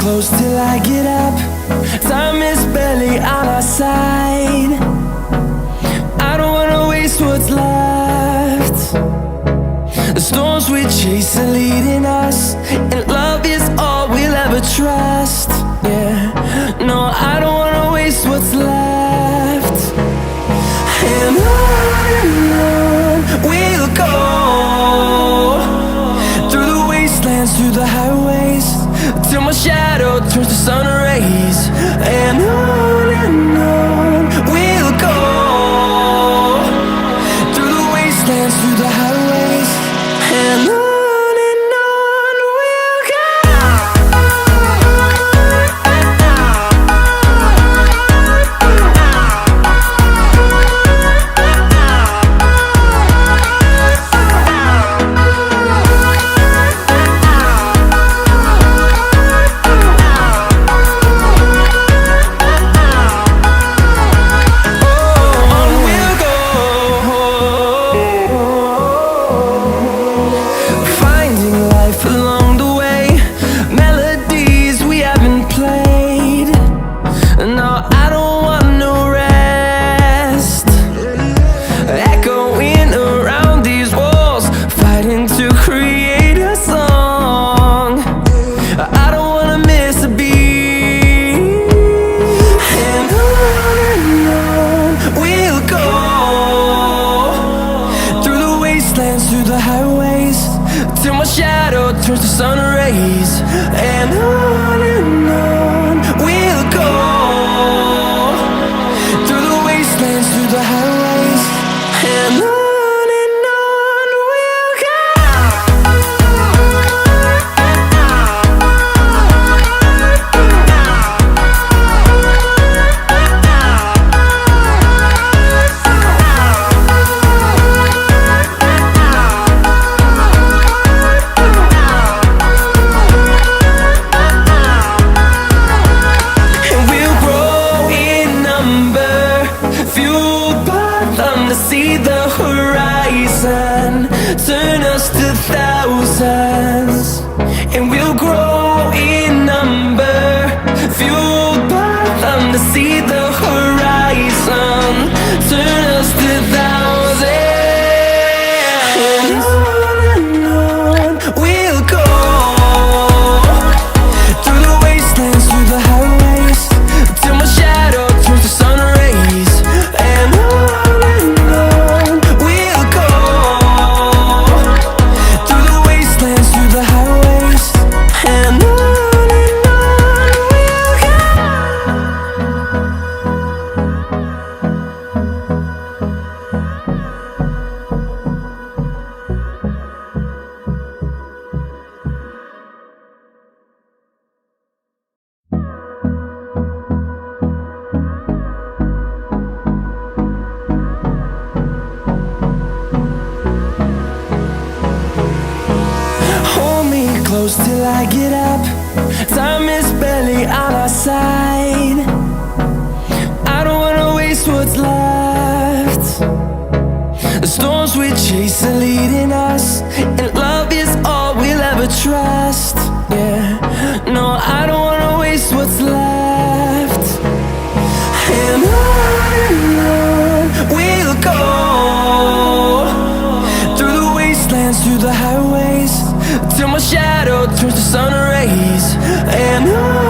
close till I get up. Time is barely on our side. I don't wanna waste what's left. The storms we chase are leading us, and love is all we'll ever trust. Yeah, no, I don't wanna waste what's left. And on we'll go, through the wastelands, through the highways, till my shadow turns to sun rays. And on we'll go, through the wastelands, through the highways, and on. Through the highways, till my shadow turns to sun rays. And on we'll go, through the wastelands, through the highways, and on. See the horizon turn us to thousands, and we'll grow in number, fueled by them to see the horizon turn us to thousands. And on we'll go, through the wastelands, through the highways, till my shadow turns to sun rays. And close till I get up. Time is barely on our side. I don't wanna waste what's left. The storms we chase are leading us, and love is all we'll ever trust. Yeah, no, I don't wanna waste what's left. And on we'll go, through the wastelands, through the highways, till my shadow turns to sun rays. And on